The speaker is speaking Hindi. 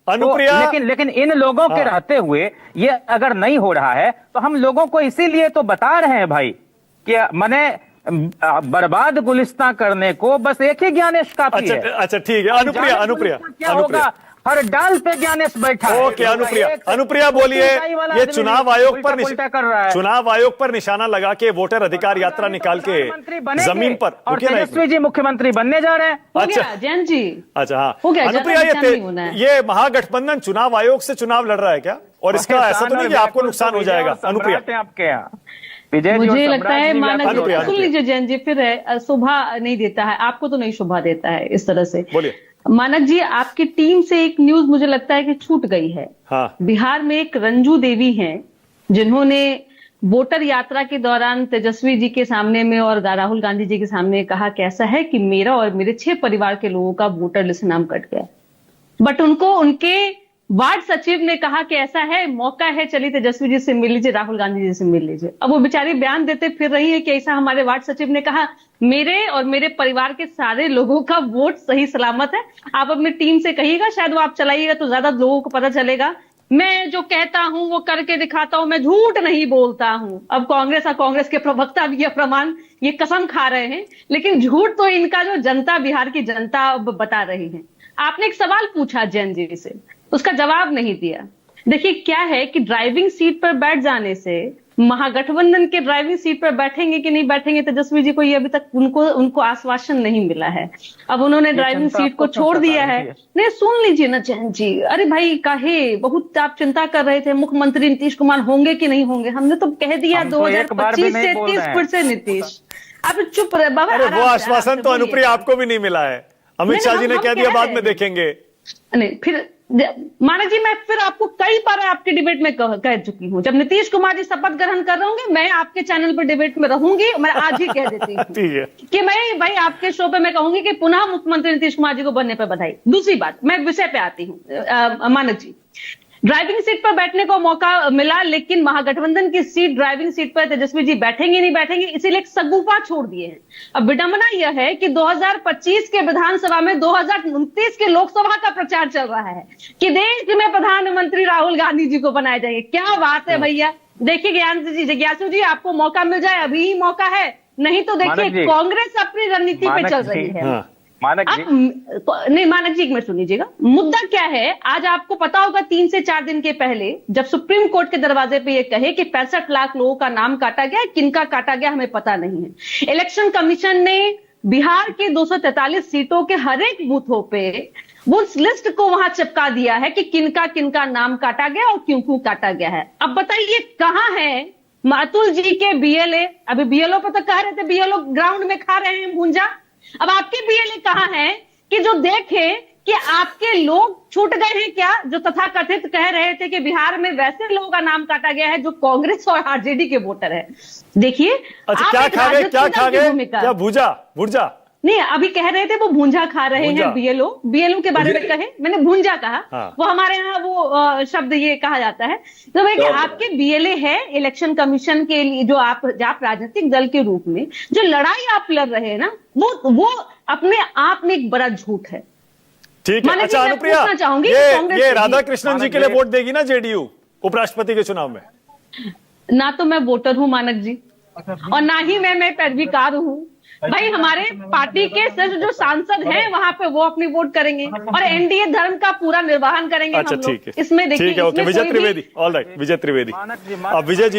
अनुप्रिया, लेकिन इन लोगों के रहते हुए ये अगर नहीं हो रहा है तो हम लोगों को इसीलिए तो बता रहे हैं भाई कि माने बर्बाद गुलिस्तां करने को बस एक ही ज्ञानेश काफी है। अच्छा ठीक है। अनुप्रिया क्या होगा, हर डाल पे ज्ञानेश बैठा है। ओके अनुप्रिया बोलिए, ये चुनाव आयोग पर निशाना लगा के वोटर अधिकार यात्रा निकाल के जमीन पर, और तेजस्वी जी मुख्यमंत्री बनने जा रहे हैं। अच्छा जैन जी, अच्छा हाँ अनुप्रिया, ये महागठबंधन चुनाव आयोग से चुनाव लड़ रहा है क्या? और इसका ऐसा तो नहीं कि आपको नुकसान हो जाएगा? अनुप्रिया आपके यहाँ मुझे लगता है मानक जी, सुन लीजिए जैन जी, फिर शोभा नहीं देता है, आपको तो नहीं शोभा देता है इस तरह से। बोलिए मानक जी, आपकी टीम से एक न्यूज मुझे लगता है कि छूट गई है। हाँ। बिहार में एक रंजू देवी हैं जिन्होंने वोटर यात्रा के दौरान तेजस्वी जी के सामने में और राहुल गांधी जी के सामने कहा कि ऐसा है कि मेरा और मेरे 6 परिवार के लोगों का वोटर लिस्ट नाम कट गया, बट उनको उनके वार्ड सचिव ने कहा कि ऐसा है, मौका है, चलिए तेजस्वी जी से मिल लीजिए, राहुल गांधी जी से मिल लीजिए। अब वो बेचारी बयान देते फिर रही है कि ऐसा हमारे वार्ड सचिव ने कहा, मेरे और मेरे परिवार के सारे लोगों का वोट सही सलामत है, आप अपनी टीम से कहिएगा, शायद वो आप चलाइएगा तो ज्यादा लोगों को पता चलेगा। मैं जो कहता हूं वो करके दिखाता हूं, मैं झूठ नहीं बोलता हूं। अब कांग्रेस और कांग्रेस के प्रवक्ता भी ये प्रमाण, ये कसम खा रहे हैं, लेकिन झूठ तो इनका जो जनता, बिहार की जनता अब बता रही है। आपने एक सवाल पूछा जैन जी से, उसका जवाब नहीं दिया। देखिए क्या है कि ड्राइविंग सीट पर बैठ जाने से, महागठबंधन के ड्राइविंग सीट पर बैठेंगे कि नहीं बैठेंगे, तेजस्वी जी को ये अभी तक उनको आश्वासन नहीं मिला है। अब उन्होंने ड्राइविंग सीट को छोड़ दिया है। नहीं, सुन लीजिए ना जैन जी, अरे भाई काहे बहुत आप चिंता कर रहे थे मुख्यमंत्री नीतीश कुमार होंगे कि नहीं होंगे, हमने तो कह दिया 2025 से 30 फिर से नीतीश। अब चुप रहे बाबा। अरे वो आश्वासन तो अनुप्रिया आपको भी नहीं मिला है, अमित शाह जी ने कह दिया बाद में देखेंगे। नहीं, फिर मानक जी, मैं फिर आपको कई बार आपके डिबेट में कह चुकी हूं, जब नीतीश कुमार जी शपथ ग्रहण कर रहे होंगे, मैं आपके चैनल पर डिबेट में रहूंगी। मैं आज ही कह देती हूँ कि मैं भाई आपके शो पे मैं कहूंगी कि पुनः मुख्यमंत्री नीतीश कुमार जी को बनने पर बधाई। दूसरी बात, मैं विषय पे आती हूँ। मानक जी, ड्राइविंग सीट पर बैठने को मौका मिला, लेकिन महागठबंधन की सीट, ड्राइविंग सीट पर तेजस्वी जी बैठेंगे नहीं बैठेंगे, इसीलिए एक सगुफा छोड़ दिए हैं। अब विडंबना यह है कि 2025 के विधानसभा में 2029 के लोकसभा का प्रचार चल रहा है कि देश में प्रधानमंत्री राहुल गांधी जी को बनाया जाएगा। क्या बात है भैया। देखिए जिज्ञासु जी, आपको मौका मिल जाए, अभी ही मौका है, नहीं तो देखिए कांग्रेस अपनी रणनीति पे चल रही है। नहीं मानक जी, एक मिनट सुन लीजिएगा। मुद्दा क्या है, आज आपको पता होगा 3 से 4 दिन के पहले जब सुप्रीम कोर्ट के दरवाजे पे ये कहे कि 65 लाख लोगों का नाम काटा गया, किनका काटा गया हमें पता नहीं है। इलेक्शन कमीशन ने बिहार के 243 सीटों के हर एक बूथों पे वो उस लिस्ट को वहां चिपका दिया है कि किनका किनका नाम काटा गया और क्यों क्यों काटा गया है। अब बताइए कहां है मातुल जी के बीएलए? अभी बीएलओ पर तो कह रहे थे बीएलओ ग्राउंड में खा रहे हैं भूंजा। अब आपके बीएलए कहां है कि जो देखे कि आपके लोग छूट गए हैं क्या, जो तथाकथित कह रहे थे कि बिहार में वैसे लोगों का नाम काटा गया है जो कांग्रेस और आरजेडी के वोटर है। देखिए क्या खा गए क्या भूंजा नहीं, अभी कह रहे थे वो भूंजा खा रहे हैं बीएलओ के बारे में कहे, मैंने भूंजा कहा। हाँ। वो हमारे यहाँ वो शब्द ये कहा जाता है। तो भाई आपके बीएलए है इलेक्शन कमीशन के लिए, जो आप राजनीतिक दल के रूप में जो लड़ाई आप लड़ रहे हैं ना, वो अपने आप में एक बड़ा झूठ है। ठीक है। अच्छा अनुप्रिया, ये राधाकृष्णन जी के लिए वोट देगी ना जेडीयू उपराष्ट्रपति के चुनाव में? ना तो मैं वोटर हूं मानक जी, और ना ही मैं पैरवीकार हूं भाई। हमारे पार्टी के सिर्फ जो सांसद हैं वहां पे वो अपनी वोट करेंगे और एनडीए धर्म का पूरा निर्वहन करेंगे। अच्छा ठीक है, इसमें देखिए, ठीक है, ओके। विजय त्रिवेदी, ऑल राइट, विजय त्रिवेदी। अब विजय जी